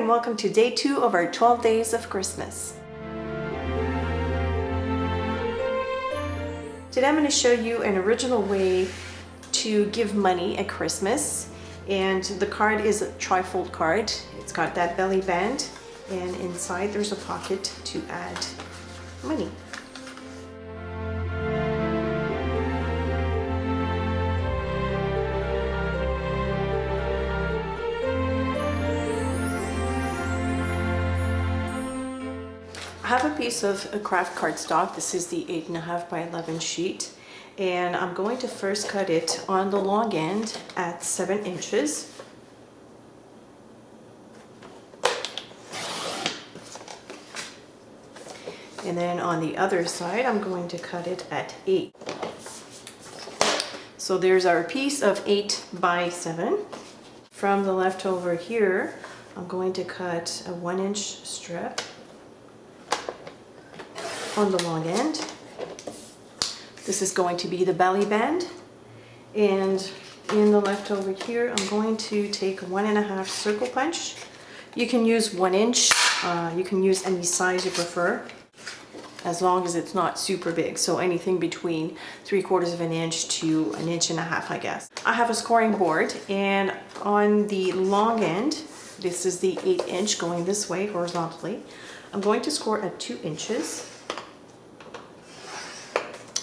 and welcome to day 2 of our 12 days of Christmas. Today I'm going to show you an original way to give money at Christmas, and the card is a trifold card. It's got that belly band, and inside there's a pocket to add money. I have a piece of a craft cardstock. This is the 8.5 by 11 sheet, and I'm going to first cut it on the long end at 7 inches. And then on the other side, I'm going to cut it at 8. So there's our piece of 8 by 7. From the leftover here, I'm going to cut a 1-inch strip on the long end. This is going to be the belly band, and in the leftover here I'm going to take 1.5 circle punch. You can use 1 inch, you can use any size you prefer, as long as it's not super big, so anything between 3/4 of an inch to 1.5 inches, I guess. I have a scoring board, and on the long end, this is the 8-inch going this way horizontally, I'm going to score at 2 inches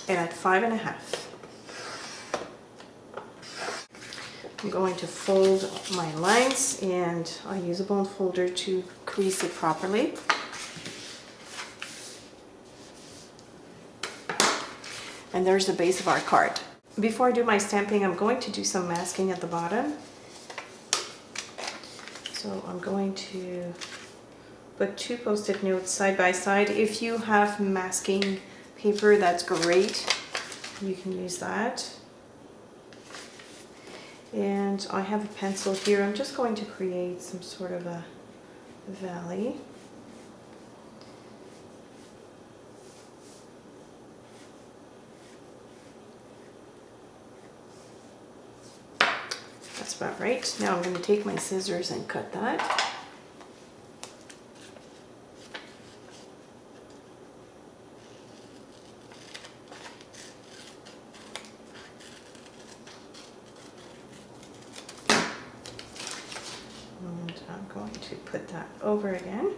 and at 5.5. I'm going to fold my lines, and I use a bone folder to crease it properly. And there's the base of our card. Before I do my stamping, I'm going to do some masking at the bottom. So I'm going to put 2 post-it notes side by side. If you have masking paper, that's great. You can use that. And I have a pencil here. I'm just going to create some sort of a valley. That's about right. Now I'm going to take my scissors and cut that. And I'm going to put that over again.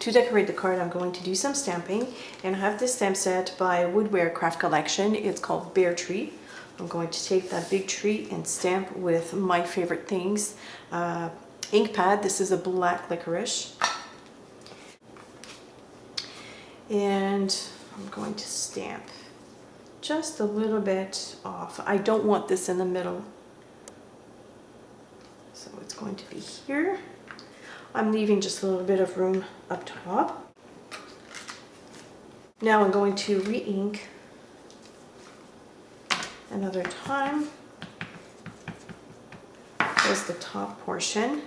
To decorate the card, I'm going to do some stamping, and I have this stamp set by Woodware Craft Collection. It's called Bear Tree. I'm going to take that big tree and stamp with my favorite things. Ink pad, this is a black licorice. And I'm going to stamp just a little bit off. I don't want this in the middle, so it's going to be here. I'm leaving just a little bit of room up top. Now I'm going to re-ink another time. There's the top portion.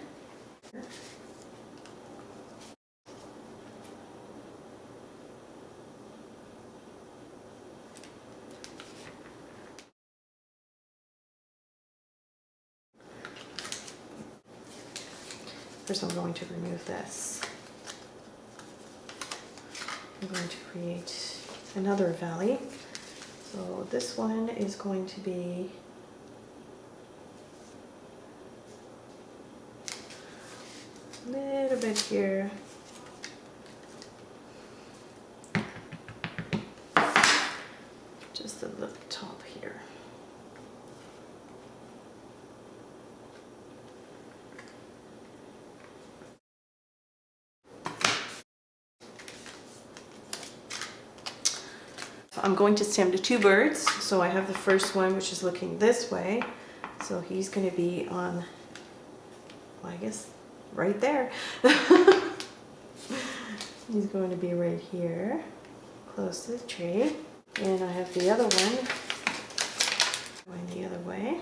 First I'm going to remove this. I'm going to create another valley. So this one is going to be a little bit here. Just at the top here. I'm going to stamp the 2 birds. So I have the first one, which is looking this way. So he's going to be on, well, I guess, right there. He's going to be right here, close to the tree. And I have the other one going the other way.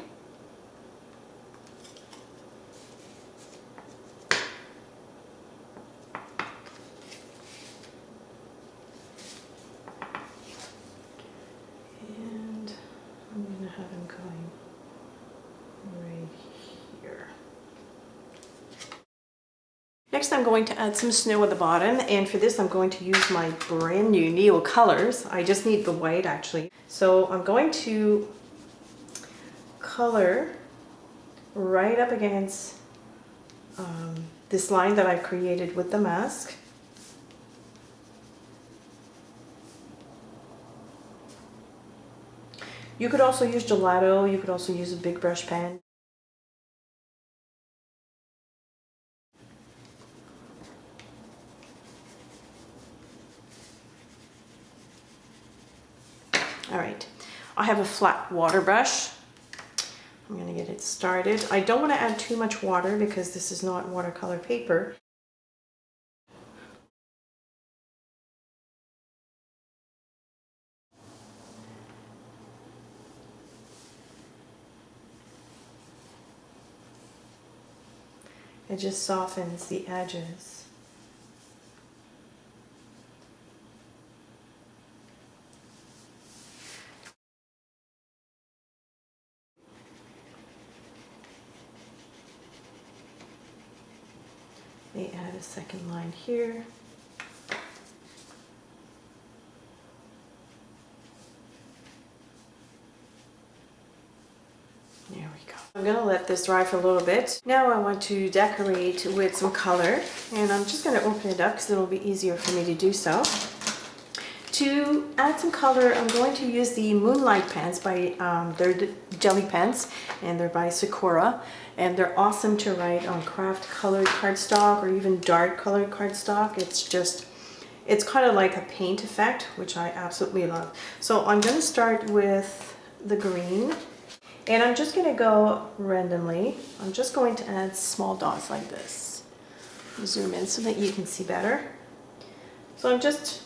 I'm going to have him going right here. Next, I'm going to add some snow at the bottom, and for this I'm going to use my brand new Neo colors. I just need the white actually. So I'm going to color right up against this line that I've created with the mask. You could also use gelato, you could also use a big brush pen. All right, I have a flat water brush. I'm gonna get it started. I don't wanna add too much water because this is not watercolor paper. It just softens the edges. They add a second line here. There we go. I'm gonna let this dry for a little bit. Now I want to decorate with some color, and I'm just gonna open it up because it'll be easier for me to do so. To add some color, I'm going to use the Moonlight pens by, they're jelly pens, and they're by Sakura, and they're awesome to write on craft colored cardstock or even dark colored cardstock. It's kind of like a paint effect, which I absolutely love. So I'm going to start with the green, and I'm just going to go randomly. I'm just going to add small dots like this. Zoom in so that you can see better. So I'm just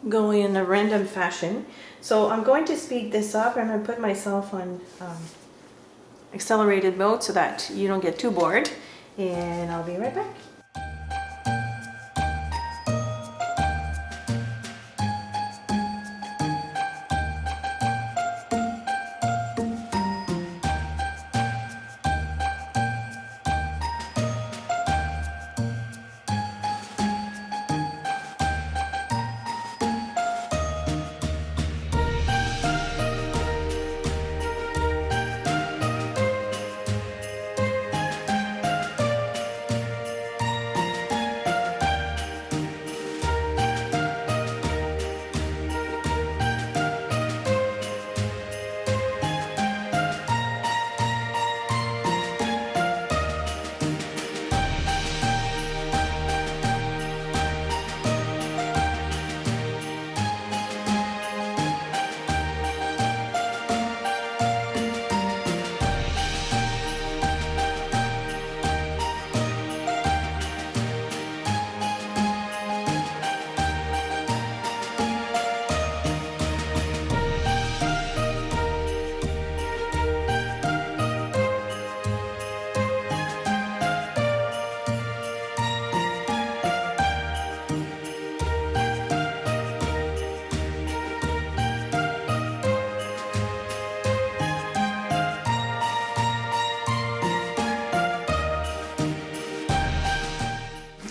going in a random fashion. So I'm going to speed this up, and I'm going to put myself on accelerated mode so that you don't get too bored, and I'll be right back.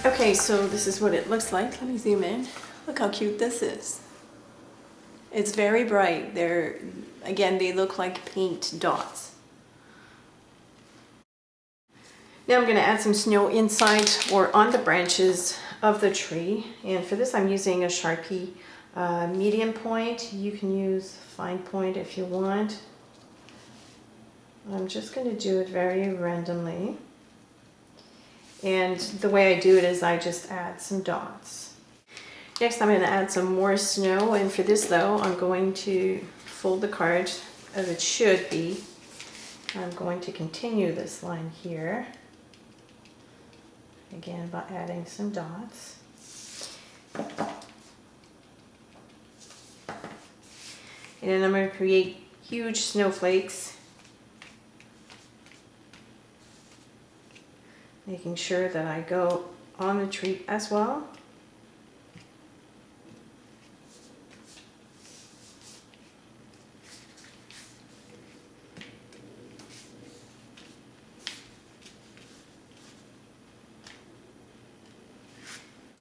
Okay, so this is what it looks like. Let me zoom in. Look how cute this is. It's very bright. Again, they look like paint dots. Now I'm going to add some snow inside or on the branches of the tree. And for this I'm using a Sharpie medium point. You can use fine point if you want. I'm just going to do it very randomly. And the way I do it is I just add some dots. Next I'm going to add some more snow, and for this though I'm going to fold the card as it should be. I'm going to continue this line here, again by adding some dots. And then I'm going to create huge snowflakes, making sure that I go on the tree as well.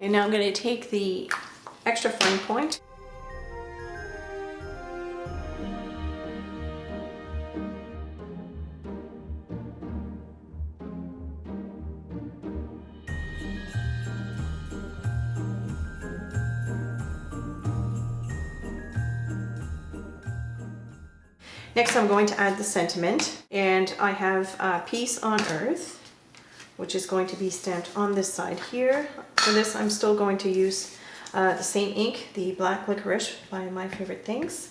And now I'm going to take the extra fine point. Next, I'm going to add the sentiment, and I have Peace on Earth, which is going to be stamped on this side here. For this, I'm still going to use the same ink, the black licorice by My Favorite Things.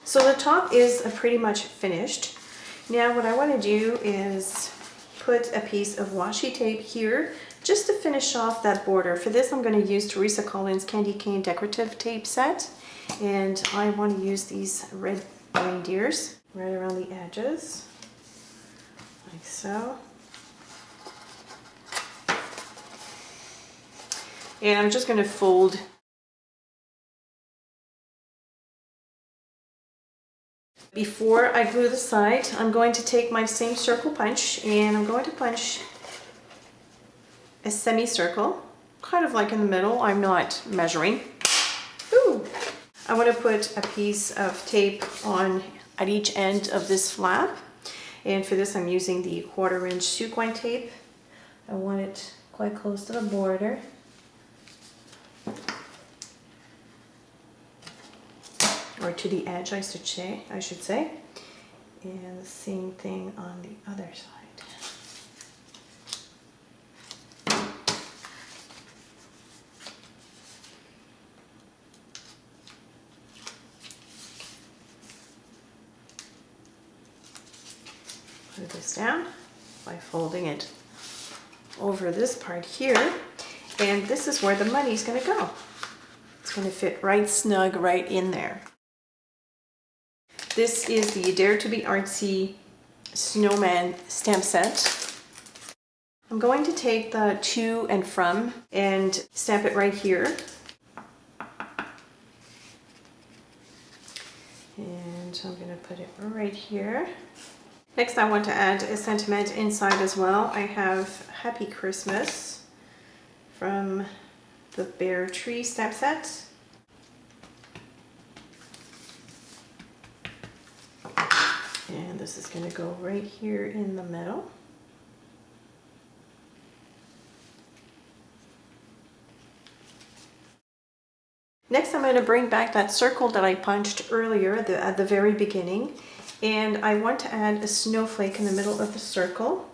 So the top is pretty much finished. Now what I want to do is put a piece of washi tape here just to finish off that border. For this I'm going to use Teresa Collins Candy Cane decorative tape set, and I want to use these red reindeers right around the edges, like so. And I'm just going to fold Before I glue the side, I'm going to take my same circle punch and I'm going to punch a semicircle, kind of like in the middle. I'm not measuring. Ooh. I want to put a piece of tape on at each end of this flap, and for this I'm using the 1/4 inch sequin tape. I want it quite close to the border. Or to the edge, I should say. And the same thing on the other side. Put this down by folding it over this part here. And this is where the money's going to go. It's going to fit right snug right in there. This is the Dare to be Artsy Snowman stamp set. I'm going to take the to and from and stamp it right here. And I'm going to put it right here. Next, I want to add a sentiment inside as well. I have Happy Christmas from the Bear Tree stamp set. And this is going to go right here in the middle. Next, I'm going to bring back that circle that I punched earlier at the very beginning, and I want to add a snowflake in the middle of the circle,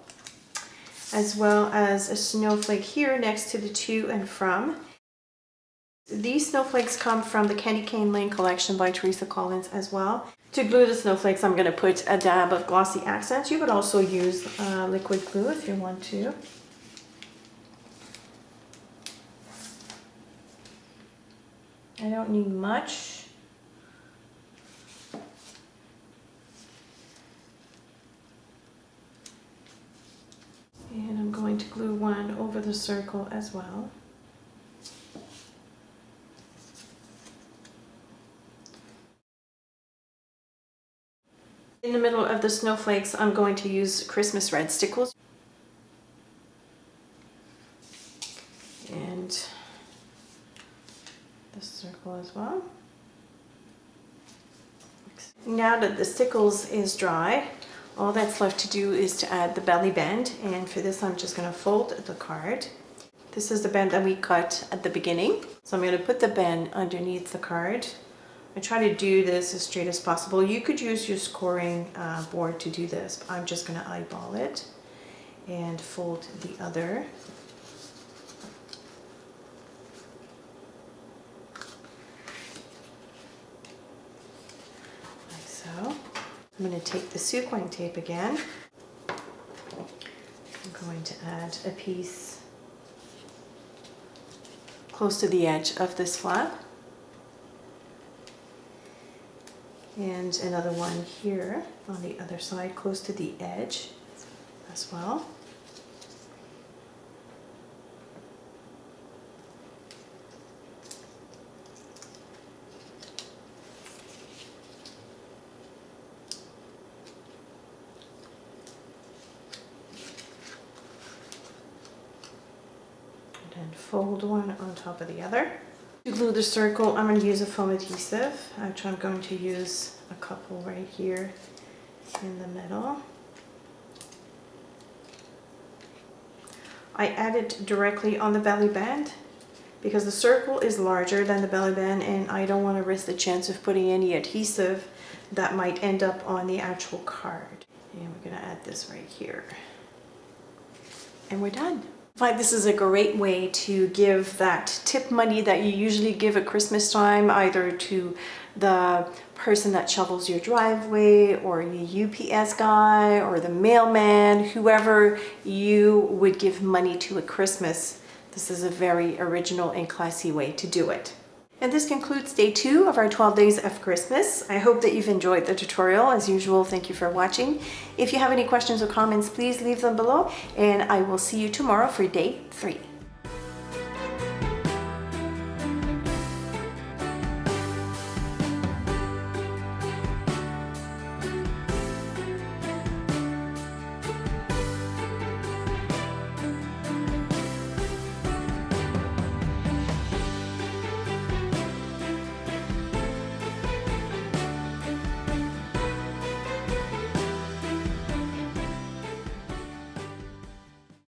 as well as a snowflake here next to the to and from. These snowflakes come from the Candy Cane Lane collection by Teresa Collins as well. To glue the snowflakes, I'm going to put a dab of glossy accents. You could also use liquid glue if you want to. I don't need much. And I'm going to glue one over the circle as well. In the middle of the snowflakes, I'm going to use Christmas red stickles. And the circle as well. Now that the stickles is dry, all that's left to do is to add the belly band, and for this I'm just going to fold the card. This is the band that we cut at the beginning, so I'm going to put the band underneath the card. I try to do this as straight as possible. You could use your scoring board to do this, but I'm just going to eyeball it and fold the other. Like so. I'm going to take the sequin tape again. I'm going to add a piece close to the edge of this flap. And another one here on the other side, close to the edge as well. and fold one on top of the other. To glue the circle, I'm going to use a foam adhesive. Actually, I'm going to use a couple right here in the middle. I add it directly on the belly band because the circle is larger than the belly band and I don't want to risk the chance of putting any adhesive that might end up on the actual card. And we're going to add this right here. And we're done. I find this is a great way to give that tip money that you usually give at Christmas time, either to the person that shovels your driveway or the UPS guy or the mailman, whoever you would give money to at Christmas. This is a very original and classy way to do it. And this concludes day 2 of our 12 days of Christmas. I hope that you've enjoyed the tutorial. As usual, thank you for watching. If you have any questions or comments, please leave them below, and I will see you tomorrow for day 3.